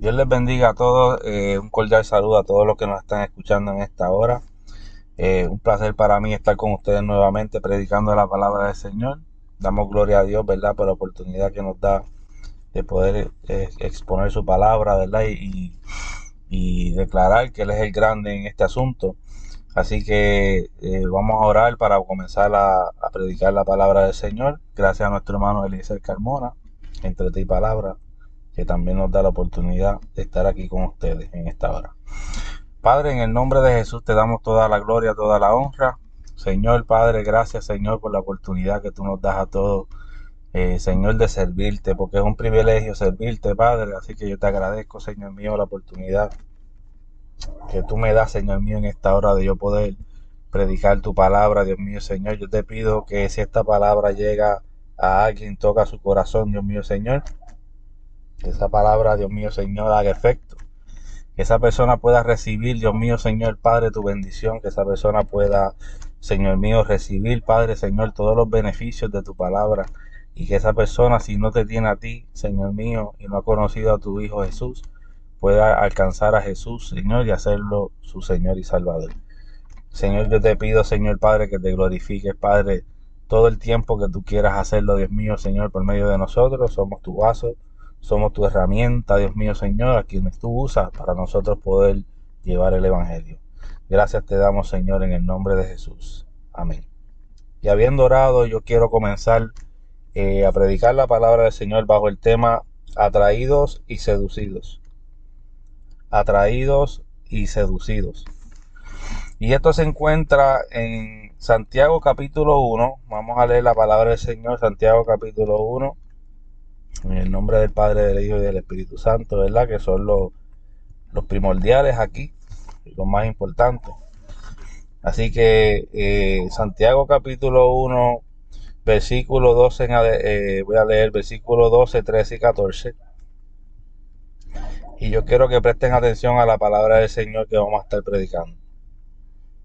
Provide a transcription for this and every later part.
Dios les bendiga a todos, un cordial saludo a todos los que nos están escuchando en esta hora. Un placer para mí estar con ustedes nuevamente predicando la palabra del Señor. Damos gloria a Dios, ¿verdad? Por la oportunidad que nos da de poder exponer su palabra, ¿verdad? Y declarar que Él es el grande en este asunto. Así que vamos a orar para comenzar a predicar la palabra del Señor. Gracias a nuestro hermano Eliezer Carmona, entre ti y palabra, que también nos da la oportunidad de estar aquí con ustedes en esta hora. Padre, en el nombre de Jesús te damos toda la gloria, toda la honra. Señor Padre, gracias Señor por la oportunidad que tú nos das a todos, Señor, de servirte, porque es un privilegio servirte, Padre. Así que yo te agradezco, Señor mío, la oportunidad que tú me das, Señor mío, en esta hora de yo poder predicar tu palabra, Dios mío, Señor. Yo te pido que si esta palabra llega a alguien, toca su corazón, Dios mío, Señor, que esa palabra, Dios mío, Señor, haga efecto. Que esa persona pueda recibir, Dios mío, Señor Padre, tu bendición. Que esa persona pueda, Señor mío, recibir, Padre, Señor, todos los beneficios de tu palabra. Y que esa persona, si no te tiene a ti, Señor mío, y no ha conocido a tu Hijo Jesús, pueda alcanzar a Jesús, Señor, y hacerlo su Señor y Salvador. Señor, yo te pido, Señor Padre, que te glorifiques, Padre, todo el tiempo que tú quieras hacerlo, Dios mío, Señor, por medio de nosotros. Somos tu vaso, somos tu herramienta, Dios mío, Señor, a quienes tú usas para nosotros poder llevar el Evangelio. Gracias te damos, Señor, en el nombre de Jesús. Amén. Y habiendo orado, yo quiero comenzar a predicar la palabra del Señor bajo el tema atraídos y seducidos. Atraídos y seducidos. Y esto se encuentra en Santiago capítulo 1. Vamos a leer la palabra del Señor, Santiago capítulo 1, en el nombre del Padre, del Hijo y del Espíritu Santo, ¿verdad? Que son los primordiales aquí, los más importantes. Así que Santiago capítulo 1, versículo 12, voy a leer versículo 12, 13 y 14. Y yo quiero que presten atención a la palabra del Señor que vamos a estar predicando.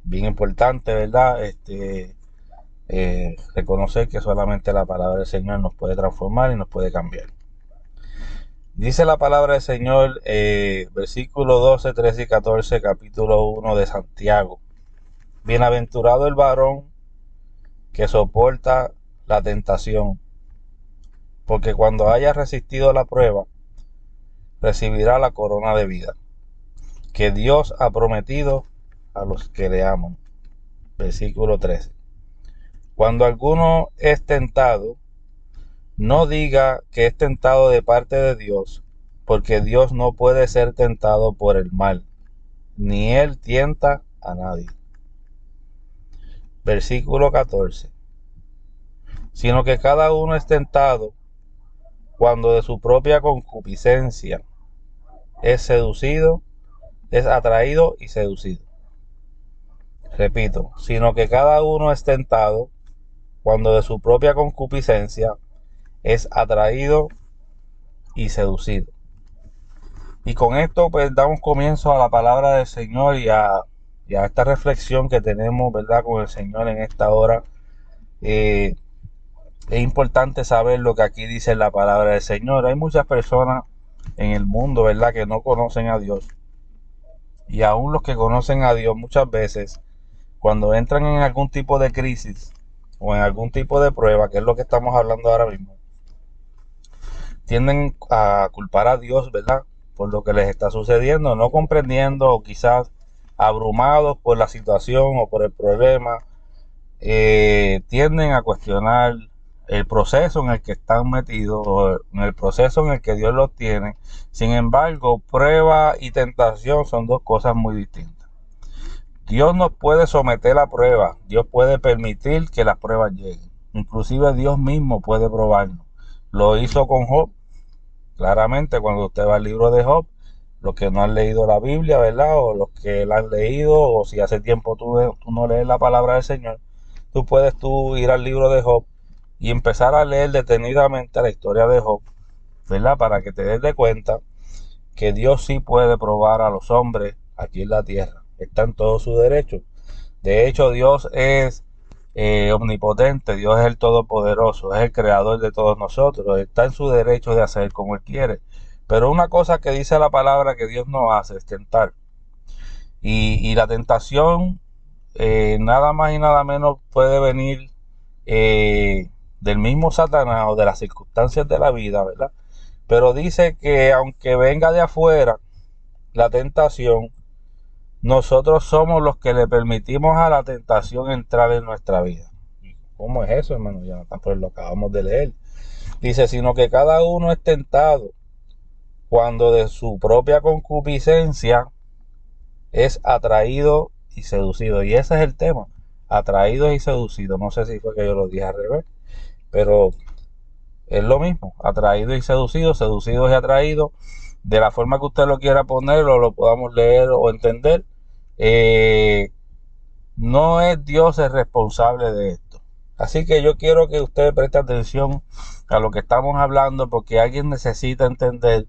Bien importante, ¿verdad? Reconocer que solamente la palabra del Señor nos puede transformar y nos puede cambiar. Dice la palabra del Señor, versículo 12, 13 y 14, capítulo 1 de Santiago. Bienaventurado el varón que soporta la tentación, porque cuando haya resistido la prueba, recibirá la corona de vida que Dios ha prometido a los que le aman. Versículo 13. Cuando alguno es tentado, no diga que es tentado de parte de Dios, porque Dios no puede ser tentado por el mal, ni Él tienta a nadie. Versículo 14. Sino que cada uno es tentado cuando de su propia concupiscencia es seducido, es atraído y seducido. Repito, sino que cada uno es tentado cuando de su propia concupiscencia es atraído y seducido. Y con esto pues damos comienzo a la palabra del Señor y a esta reflexión que tenemos, ¿verdad?, con el Señor en esta hora. Es importante saber lo que aquí dice la palabra del Señor. Hay muchas personas en el mundo, ¿verdad?, que no conocen a Dios. Y aún los que conocen a Dios muchas veces, cuando entran en algún tipo de crisis o en algún tipo de prueba, que es lo que estamos hablando ahora mismo, tienden a culpar a Dios, ¿verdad?, por lo que les está sucediendo, no comprendiendo o quizás abrumados por la situación o por el problema, tienden a cuestionar el proceso en el que están metidos o en el proceso en el que Dios los tiene. Sin embargo, prueba y tentación son dos cosas muy distintas. Dios nos puede someter a pruebas, Dios puede permitir que las pruebas lleguen, inclusive Dios mismo puede probarnos. Lo hizo con Job. Claramente, cuando usted va al libro de Job, los que no han leído la Biblia, ¿verdad?, o los que la han leído, o si hace tiempo tú no lees la palabra del Señor, tú puedes ir al libro de Job y empezar a leer detenidamente la historia de Job, ¿verdad?, para que te des de cuenta que Dios sí puede probar a los hombres aquí en la tierra. Está en todo su derecho. De hecho, Dios es omnipotente, Dios es el todopoderoso, es el creador de todos nosotros, está en su derecho de hacer como Él quiere. Pero una cosa que dice la palabra que Dios no hace es tentar. Y la tentación, nada más y nada menos puede venir del mismo Satanás o de las circunstancias de la vida, ¿verdad? Pero dice que aunque venga de afuera la tentación, nosotros somos los que le permitimos a la tentación entrar en nuestra vida. ¿Cómo es eso, hermano Jonathan? Pues lo acabamos de leer. Dice, sino que cada uno es tentado cuando de su propia concupiscencia es atraído y seducido. Y ese es el tema, atraídos y seducidos. No sé si fue que yo lo dije al revés, pero es lo mismo, atraídos y seducidos, seducidos y atraídos, de la forma que usted lo quiera poner o lo podamos leer o entender. No es Dios el responsable de esto. Así que yo quiero que usted preste atención a lo que estamos hablando, porque alguien necesita entender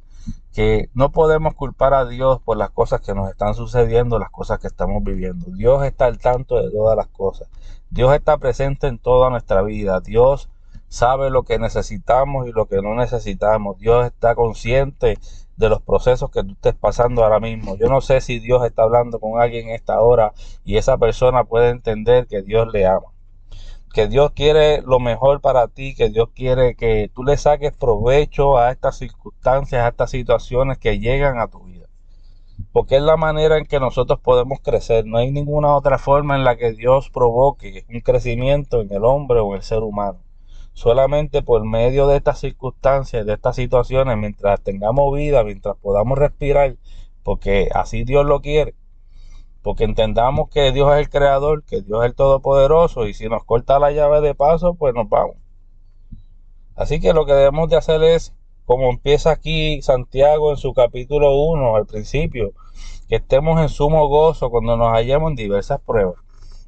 que no podemos culpar a Dios por las cosas que nos están sucediendo, las cosas que estamos viviendo. Dios está al tanto de todas las cosas. Dios está presente en toda nuestra vida. Dios sabe lo que necesitamos y lo que no necesitamos. Dios está consciente de los procesos que tú estés pasando ahora mismo. Yo no sé si Dios está hablando con alguien en esta hora y esa persona puede entender que Dios le ama, que Dios quiere lo mejor para ti, que Dios quiere que tú le saques provecho a estas circunstancias, a estas situaciones que llegan a tu vida, porque es la manera en que nosotros podemos crecer. No hay ninguna otra forma en la que Dios provoque un crecimiento en el hombre o en el ser humano. Solamente por medio de estas circunstancias, de estas situaciones, mientras tengamos vida, mientras podamos respirar, porque así Dios lo quiere, porque entendamos que Dios es el creador, que Dios es el todopoderoso, y si nos corta la llave de paso, pues nos vamos. Así que lo que debemos de hacer es, como empieza aquí Santiago en su capítulo 1, al principio, que estemos en sumo gozo cuando nos hallemos en diversas pruebas.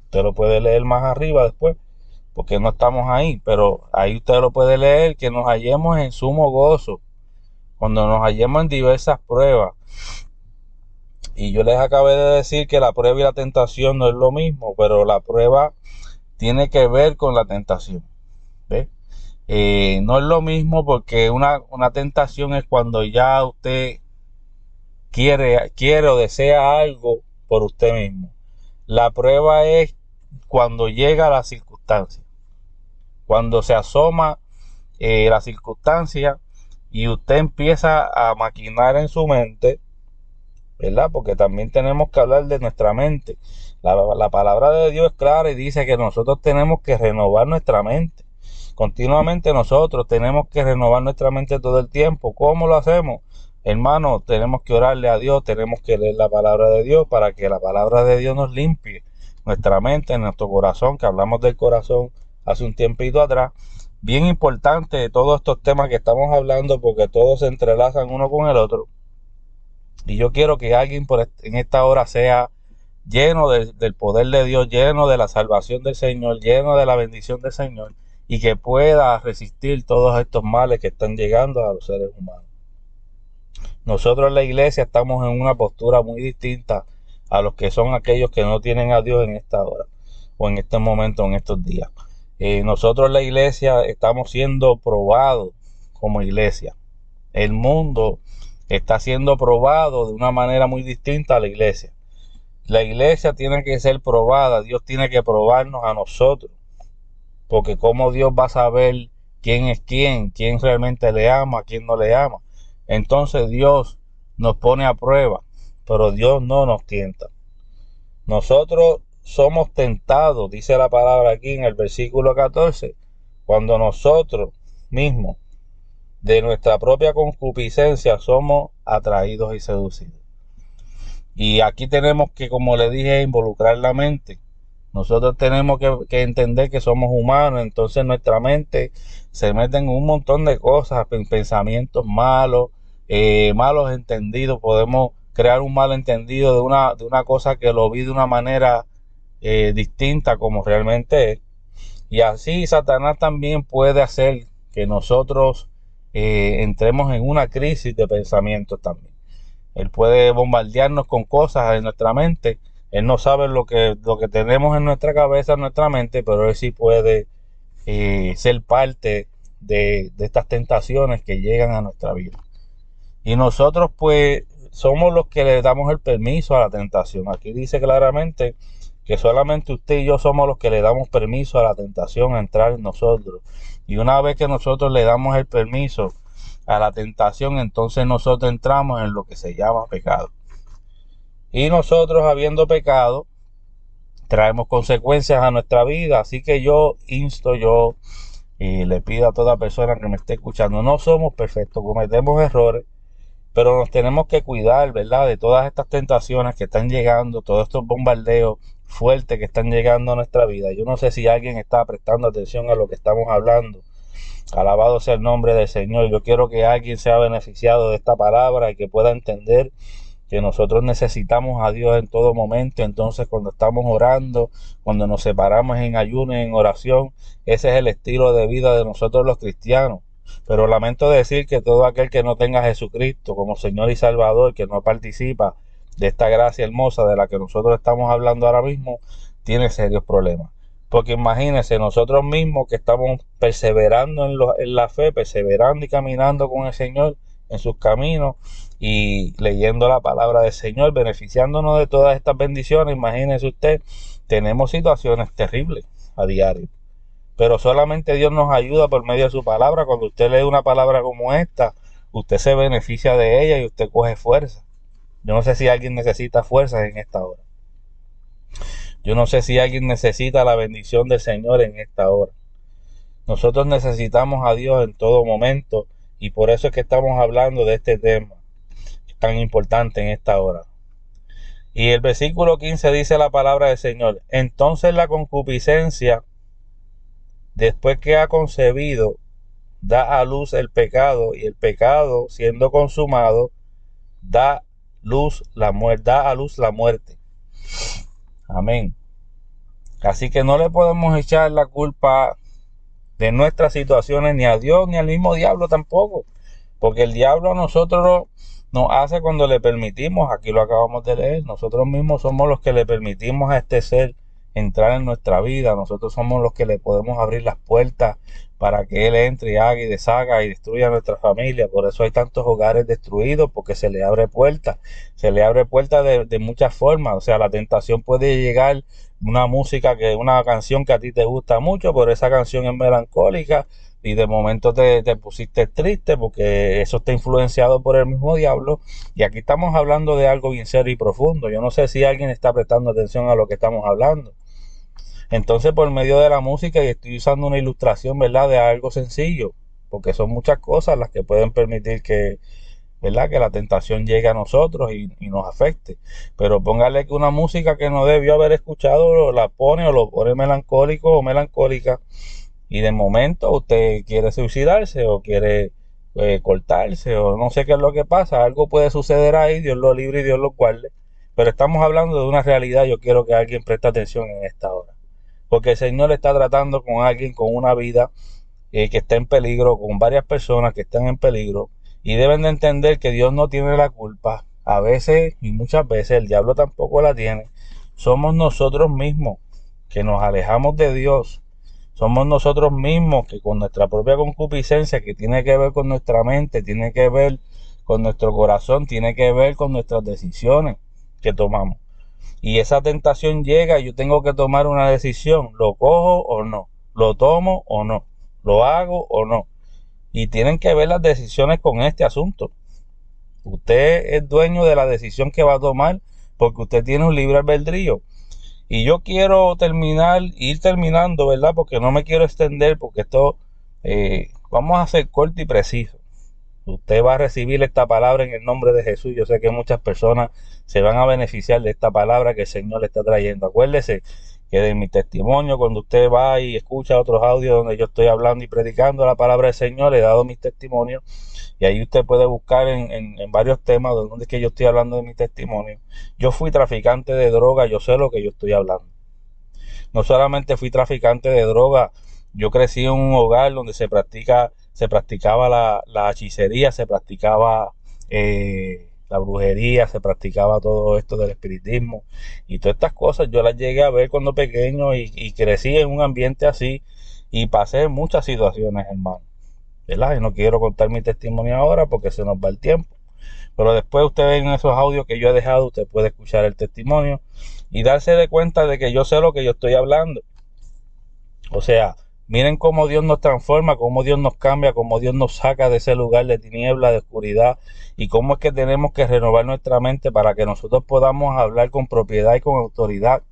Usted lo puede leer más arriba después, porque no estamos ahí, pero ahí usted lo puede leer, que nos hallemos en sumo gozo cuando nos hallemos en diversas pruebas. Y yo les acabé de decir que la prueba y la tentación no es lo mismo, pero la prueba tiene que ver con la tentación. ¿Ve? No es lo mismo, porque una tentación es cuando ya usted quiere o desea algo por usted mismo. La prueba es cuando llega la circunstancia, cuando se asoma la circunstancia y usted empieza a maquinar en su mente, ¿verdad? Porque también tenemos que hablar de nuestra mente. La palabra de Dios es clara y dice que nosotros tenemos que renovar nuestra mente. Continuamente nosotros tenemos que renovar nuestra mente todo el tiempo. ¿Cómo lo hacemos? Hermano, tenemos que orarle a Dios, tenemos que leer la palabra de Dios para que la palabra de Dios nos limpie nuestra mente, nuestro corazón, que hablamos del corazón hace un tiempito atrás. Bien importante de todos estos temas que estamos hablando, porque todos se entrelazan uno con el otro. Y yo quiero que alguien en esta hora sea lleno del poder de Dios, lleno de la salvación del Señor, lleno de la bendición del Señor, y que pueda resistir todos estos males que están llegando a los seres humanos. Nosotros en la iglesia estamos en una postura muy distinta a los que son aquellos que no tienen a Dios en esta hora o en este momento, en estos días. Nosotros en la iglesia estamos siendo probados como iglesia. El mundo está siendo probado de una manera muy distinta a la iglesia. La iglesia tiene que ser probada, Dios tiene que probarnos a nosotros, porque cómo Dios va a saber quién es quién realmente le ama, quién no le ama. Entonces Dios nos pone a prueba, pero Dios no nos tienta. Nosotros somos tentados, dice la palabra aquí en el versículo 14, cuando nosotros mismos de nuestra propia concupiscencia somos atraídos y seducidos. Y aquí tenemos que, como le dije, involucrar la mente. Nosotros tenemos que entender que somos humanos, entonces nuestra mente se mete en un montón de cosas, pensamientos malos, malos entendidos. Podemos crear un malentendido de una cosa que lo vi de una manera distinta como realmente es. Y así Satanás también puede hacer que nosotros entremos en una crisis de pensamientos también. Él puede bombardearnos con cosas en nuestra mente. Él no sabe lo que tenemos en nuestra cabeza, en nuestra mente, pero él sí puede ser parte de estas tentaciones que llegan a nuestra vida. Y nosotros pues somos los que le damos el permiso a la tentación. Aquí dice claramente que solamente usted y yo somos los que le damos permiso a la tentación a entrar en nosotros. Y una vez que nosotros le damos el permiso a la tentación, entonces nosotros entramos en lo que se llama pecado. Y nosotros, habiendo pecado, traemos consecuencias a nuestra vida. Así que yo y le pido a toda persona que me esté escuchando, no somos perfectos, cometemos errores, pero nos tenemos que cuidar, ¿verdad?, de todas estas tentaciones que están llegando, todos estos bombardeos fuertes que están llegando a nuestra vida. Yo no sé si alguien está prestando atención a lo que estamos hablando. Alabado sea el nombre del Señor. Yo quiero que alguien sea beneficiado de esta palabra y que pueda entender que nosotros necesitamos a Dios en todo momento. Entonces, cuando estamos orando, cuando nos separamos en ayuno y en oración, ese es el estilo de vida de nosotros los cristianos. Pero lamento decir que todo aquel que no tenga a Jesucristo como Señor y Salvador, que no participa de esta gracia hermosa de la que nosotros estamos hablando ahora mismo, tiene serios problemas. Porque imagínense, nosotros mismos que estamos perseverando en la fe, perseverando y caminando con el Señor en sus caminos y leyendo la palabra del Señor, beneficiándonos de todas estas bendiciones, imagínense usted, tenemos situaciones terribles a diario. Pero solamente Dios nos ayuda por medio de su palabra. Cuando usted lee una palabra como esta, usted se beneficia de ella y usted coge fuerza. Yo no sé si alguien necesita fuerzas en esta hora. Yo no sé si alguien necesita la bendición del Señor en esta hora. Nosotros necesitamos a Dios en todo momento y por eso es que estamos hablando de este tema tan importante en esta hora. Y el versículo 15 dice la palabra del Señor: entonces la concupiscencia, después que ha concebido, da a luz el pecado, y el pecado, siendo consumado, da a luz la muerte. Amén. Así que no le podemos echar la culpa de nuestras situaciones ni a Dios ni al mismo diablo tampoco, porque el diablo a nosotros nos hace cuando le permitimos. Aquí lo acabamos de leer, nosotros mismos somos los que le permitimos a este ser entrar en nuestra vida. Nosotros somos los que le podemos abrir las puertas para que él entre y haga y deshaga y destruya a nuestra familia. Por eso hay tantos hogares destruidos, porque se le abre puertas de muchas formas. O sea, la tentación puede llegar, una canción que a ti te gusta mucho, pero esa canción es melancólica y de momento te pusiste triste porque eso está influenciado por el mismo diablo. Y aquí estamos hablando de algo bien serio y profundo. Yo no sé si alguien está prestando atención a lo que estamos hablando. Entonces, por medio de la música, y estoy usando una ilustración, ¿verdad?, de algo sencillo, porque son muchas cosas las que pueden permitir que, ¿verdad?, que la tentación llegue a nosotros y nos afecte. Pero póngale que una música que no debió haber escuchado la pone o lo pone melancólico o melancólica, y de momento usted quiere suicidarse o quiere cortarse o no sé qué es lo que pasa. Algo puede suceder ahí, Dios lo libre y Dios lo guarde. Pero estamos hablando de una realidad. Yo quiero que alguien preste atención en esta hora, porque el Señor está tratando con alguien con una vida que está en peligro, con varias personas que están en peligro, y deben de entender que Dios no tiene la culpa. A veces y muchas veces el diablo tampoco la tiene. Somos nosotros mismos que nos alejamos de Dios. Somos nosotros mismos que con nuestra propia concupiscencia, que tiene que ver con nuestra mente, tiene que ver con nuestro corazón, tiene que ver con nuestras decisiones que tomamos. Y esa tentación llega y yo tengo que tomar una decisión: lo cojo o no, lo tomo o no, lo hago o no. Y tienen que ver las decisiones con este asunto. Usted es dueño de la decisión que va a tomar, porque usted tiene un libre albedrío. Y yo quiero ir terminando, ¿verdad?, porque no me quiero extender, porque esto vamos a ser corto y preciso. Usted va a recibir esta palabra en el nombre de Jesús. Yo sé que muchas personas se van a beneficiar de esta palabra que el Señor le está trayendo. Acuérdese que de mi testimonio, cuando usted va y escucha otros audios donde yo estoy hablando y predicando la palabra del Señor, he dado mis testimonios, y ahí usted puede buscar en varios temas donde es que yo estoy hablando de mi testimonio. Yo fui traficante de droga, yo sé lo que yo estoy hablando. No solamente fui traficante de droga, yo crecí en un hogar donde se practicaba la hechicería, se practicaba la brujería, se practicaba todo esto del espiritismo y todas estas cosas. Yo las llegué a ver cuando pequeño y crecí en un ambiente así y pasé muchas situaciones, hermano, ¿verdad? Y no quiero contar mi testimonio ahora porque se nos va el tiempo. Pero después usted ve en esos audios que yo he dejado, usted puede escuchar el testimonio y darse de cuenta de que yo sé lo que yo estoy hablando. O sea, miren cómo Dios nos transforma, cómo Dios nos cambia, cómo Dios nos saca de ese lugar de tiniebla, de oscuridad, y cómo es que tenemos que renovar nuestra mente para que nosotros podamos hablar con propiedad y con autoridad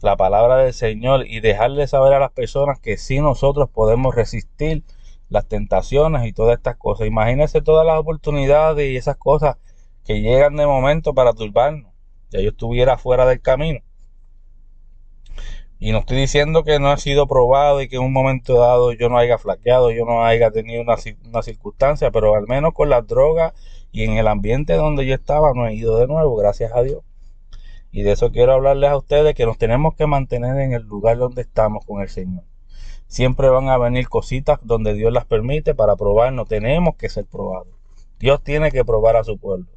la palabra del Señor y dejarle saber a las personas que sí nosotros podemos resistir las tentaciones y todas estas cosas. Imagínense todas las oportunidades y esas cosas que llegan de momento para turbarnos. Ya yo estuviera fuera del camino. Y no estoy diciendo que no ha sido probado y que en un momento dado yo no haya flaqueado, yo no haya tenido una circunstancia, pero al menos con las drogas y en el ambiente donde yo estaba no he ido de nuevo, gracias a Dios. Y de eso quiero hablarles a ustedes, que nos tenemos que mantener en el lugar donde estamos con el Señor. Siempre van a venir cositas donde Dios las permite para probarnos. Tenemos que ser probados. Dios tiene que probar a su pueblo.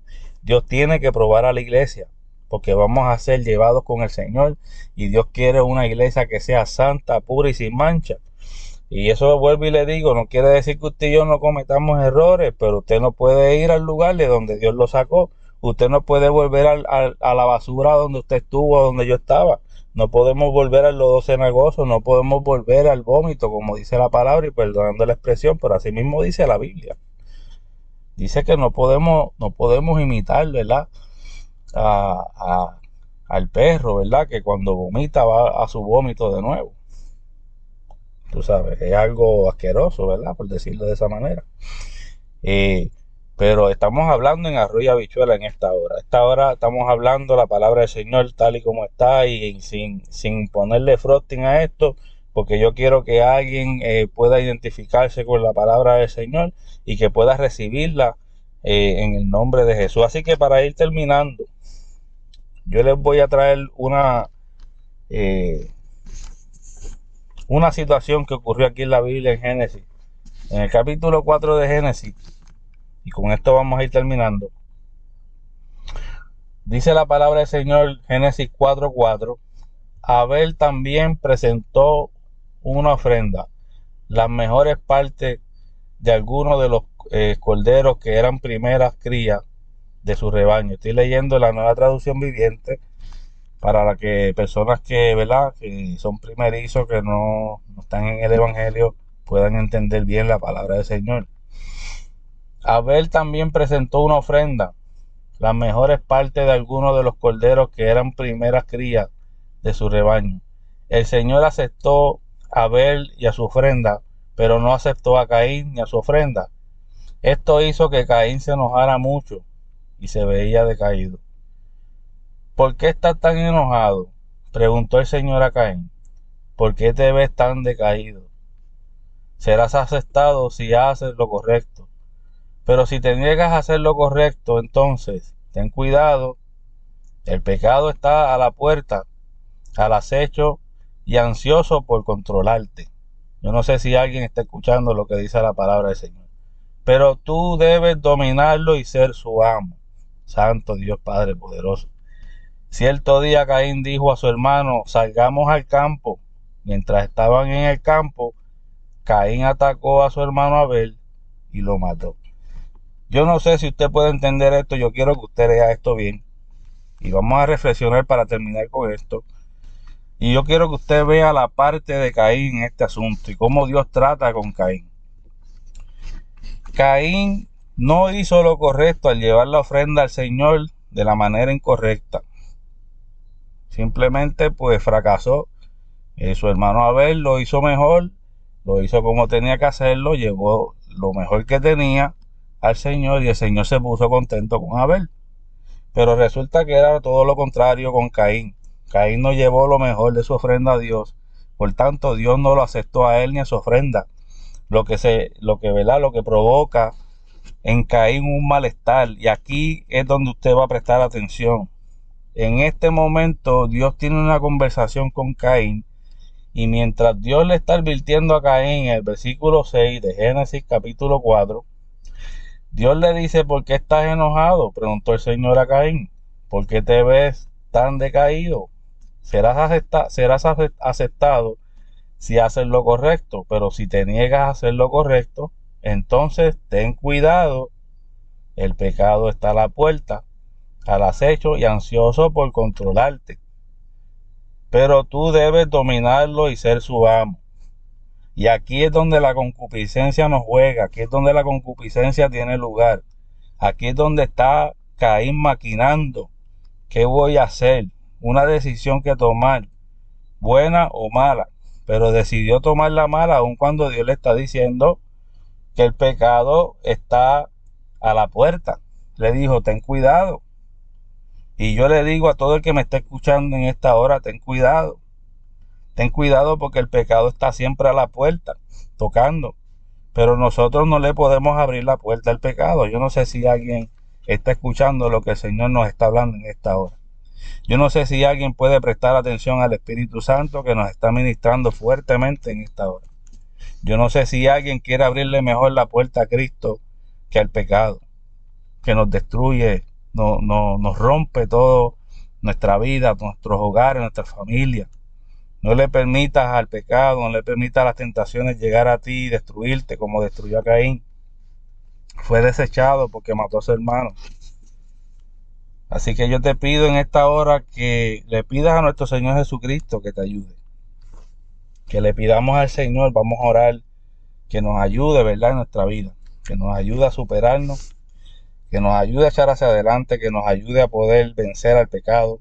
Dios tiene que probar a la iglesia, porque vamos a ser llevados con el Señor y Dios quiere una iglesia que sea santa, pura y sin mancha. Y eso vuelvo y le digo, no quiere decir que usted y yo no cometamos errores, pero usted no puede ir al lugar de donde Dios lo sacó. Usted no puede volver a la basura donde usted estuvo, donde yo estaba. No podemos volver al lodo cenagoso, no podemos volver al vómito, como dice la palabra, y perdonando la expresión, pero así mismo dice la Biblia. Dice que no podemos imitar, ¿verdad? Al perro, ¿verdad? Que cuando vomita va a su vómito de nuevo. Tú sabes, es algo asqueroso, ¿verdad? Por decirlo de esa manera. Pero estamos hablando en arroz y habichuela en esta hora. Esta hora estamos hablando la palabra del Señor tal y como está y sin ponerle frosting a esto, porque yo quiero que alguien pueda identificarse con la palabra del Señor y que pueda recibirla en el nombre de Jesús. Así que para ir terminando, yo les voy a traer una situación que ocurrió aquí en la Biblia en Génesis. En el capítulo 4 de Génesis, y con esto vamos a ir terminando. Dice la palabra del Señor, Génesis 4:4. Abel también presentó una ofrenda, las mejores partes de algunos de los corderos que eran primeras crías de su rebaño. Estoy leyendo la Nueva Traducción Viviente para la que personas que, ¿verdad?, que son primerizos, que no están en el Evangelio, puedan entender bien la palabra del Señor. Abel también presentó una ofrenda, las mejores partes de algunos de los corderos que eran primeras crías de su rebaño. El Señor aceptó a Abel y a su ofrenda, pero no aceptó a Caín ni a su ofrenda. Esto hizo que Caín se enojara mucho y se veía decaído. ¿Por qué estás tan enojado?, preguntó el Señor a Caín. ¿Por qué te ves tan decaído? Serás aceptado si haces lo correcto. Pero si te niegas a hacer lo correcto, entonces ten cuidado. El pecado está a la puerta, al acecho y ansioso por controlarte. Yo no sé si alguien está escuchando lo que dice la palabra del Señor. Pero tú debes dominarlo y ser su amo. Santo Dios Padre poderoso. Cierto día Caín dijo a su hermano, salgamos al campo. Mientras estaban en el campo, Caín atacó a su hermano Abel y lo mató. Yo no sé si usted puede entender esto, yo quiero que usted lea esto bien. Y vamos a reflexionar para terminar con esto. Y yo quiero que usted vea la parte de Caín en este asunto y cómo Dios trata con Caín. Caín no hizo lo correcto al llevar la ofrenda al Señor de la manera incorrecta. Simplemente pues fracasó. Su hermano Abel lo hizo mejor, lo hizo como tenía que hacerlo, llevó lo mejor que tenía al Señor y el Señor se puso contento con Abel. Pero resulta que era todo lo contrario con Caín. Caín no llevó lo mejor de su ofrenda a Dios, por tanto Dios no lo aceptó a él ni a su ofrenda, lo que provoca en Caín un malestar. Y aquí es donde usted va a prestar atención. En este momento Dios tiene una conversación con Caín, y mientras Dios le está advirtiendo a Caín en el versículo 6 de Génesis capítulo 4, Dios le dice: ¿por qué estás enojado?, preguntó el Señor a Caín. ¿Por qué te ves tan decaído? Serás aceptado si haces lo correcto, pero si te niegas a hacer lo correcto, entonces ten cuidado El pecado está a la puerta, al acecho y ansioso por controlarte. Pero tú debes dominarlo y ser su amo. Y aquí es donde la concupiscencia nos juega, aquí es donde la concupiscencia tiene lugar. Aquí es donde está Caín maquinando. ¿Qué voy a hacer? Una decisión que tomar, buena o mala. Pero decidió tomar la mala aun cuando Dios le está diciendo que el pecado está a la puerta. Le dijo, ten cuidado. Y yo le digo a todo el que me está escuchando en esta hora, ten cuidado. Ten cuidado porque el pecado está siempre a la puerta, tocando. Pero nosotros no le podemos abrir la puerta al pecado. Yo no sé si alguien está escuchando lo que el Señor nos está hablando en esta hora. Yo no sé si alguien puede prestar atención al Espíritu Santo que nos está ministrando fuertemente en esta hora. Yo no sé si alguien quiere abrirle mejor la puerta a Cristo que al pecado, que nos destruye, nos rompe todo, nuestra vida, nuestros hogares, nuestra familia. No le permitas al pecado, no le permitas a las tentaciones llegar a ti y destruirte como destruyó a Caín. Fue desechado porque mató a su hermano. Así que yo te pido en esta hora que le pidas a nuestro Señor Jesucristo que te ayude. Que le pidamos al Señor, vamos a orar, que nos ayude, ¿verdad?, en nuestra vida. Que nos ayude a superarnos, que nos ayude a echar hacia adelante, que nos ayude a poder vencer al pecado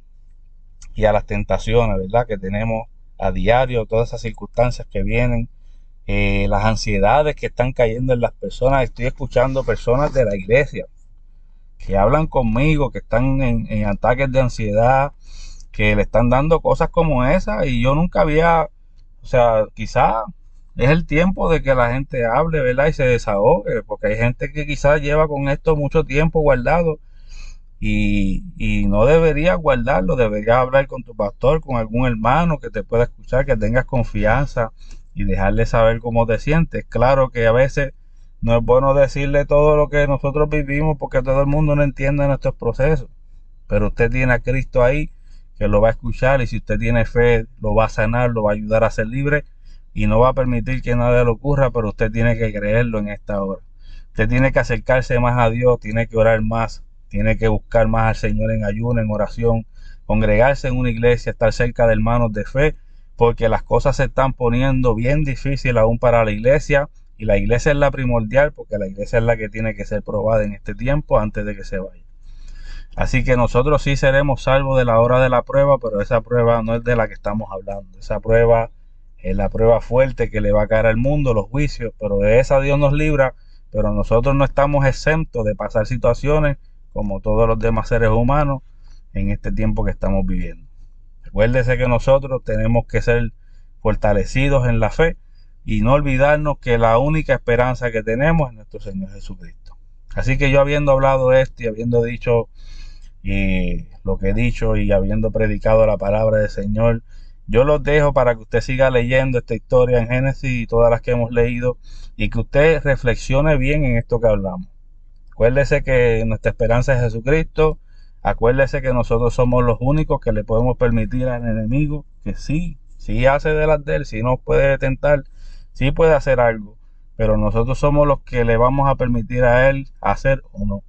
y a las tentaciones, ¿verdad?, que tenemos a diario, todas esas circunstancias que vienen, las ansiedades que están cayendo en las personas. Estoy escuchando personas de la iglesia que hablan conmigo, que están en ataques de ansiedad, que le están dando cosas como esas y yo nunca había, o sea, quizá es el tiempo de que la gente hable, ¿verdad?, y se desahogue, porque hay gente que quizás lleva con esto mucho tiempo guardado y no deberías guardarlo, deberías hablar con tu pastor, con algún hermano que te pueda escuchar, que tengas confianza y dejarle saber cómo te sientes. Claro que a veces no es bueno decirle todo lo que nosotros vivimos porque todo el mundo no entiende nuestros procesos, pero usted tiene a Cristo ahí que lo va a escuchar y si usted tiene fe lo va a sanar, lo va a ayudar a ser libre y no va a permitir que nada le ocurra, pero usted tiene que creerlo en esta hora. Usted tiene que acercarse más a Dios, tiene que orar más, tiene que buscar más al Señor en ayuno, en oración, congregarse en una iglesia, estar cerca de hermanos de fe, porque las cosas se están poniendo bien difíciles aún para la iglesia, y la iglesia es la primordial, porque la iglesia es la que tiene que ser probada en este tiempo antes de que se vaya. Así que nosotros sí seremos salvos de la hora de la prueba, pero esa prueba no es de la que estamos hablando. Esa prueba es la prueba fuerte que le va a caer al mundo, los juicios, pero de esa Dios nos libra, pero nosotros no estamos exentos de pasar situaciones como todos los demás seres humanos en este tiempo que estamos viviendo. Recuérdese que nosotros tenemos que ser fortalecidos en la fe y no olvidarnos que la única esperanza que tenemos es nuestro Señor Jesucristo. Así que yo, habiendo hablado esto y habiendo dicho lo que he dicho y habiendo predicado la palabra del Señor, yo los dejo para que usted siga leyendo esta historia en Génesis y todas las que hemos leído y que usted reflexione bien en esto que hablamos. Acuérdese que nuestra esperanza es Jesucristo. Acuérdese que nosotros somos los únicos que le podemos permitir al enemigo que sí hace de las de él, sí nos puede tentar, sí puede hacer algo, pero nosotros somos los que le vamos a permitir a él hacer o no.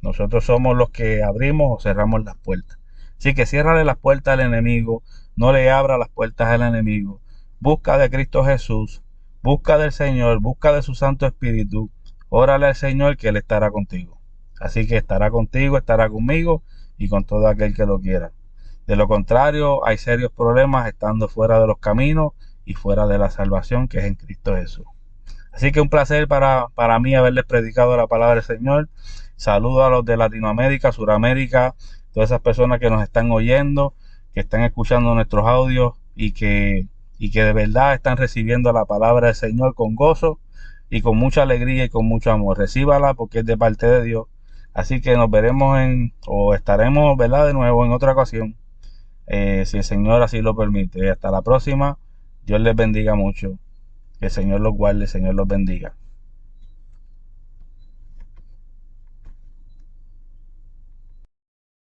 Nosotros somos los que abrimos o cerramos las puertas. Así que ciérrale las puertas al enemigo, no le abra las puertas al enemigo. Busca de Cristo Jesús, busca del Señor, busca de su Santo Espíritu. Órale al Señor que Él estará contigo. Así que estará contigo, estará conmigo y con todo aquel que lo quiera. De lo contrario, hay serios problemas estando fuera de los caminos y fuera de la salvación que es en Cristo Jesús. Así que un placer para mí haberles predicado la palabra del Señor. Saludo a los de Latinoamérica, Suramérica, todas esas personas que nos están oyendo, que están escuchando nuestros audios y que de verdad están recibiendo la palabra del Señor con gozo y con mucha alegría y con mucho amor. Recíbala porque es de parte de Dios. Así que nos veremos estaremos, ¿verdad?, de nuevo en otra ocasión, si el Señor así lo permite. Hasta la próxima. Dios les bendiga mucho. Que el Señor los guarde, el Señor los bendiga.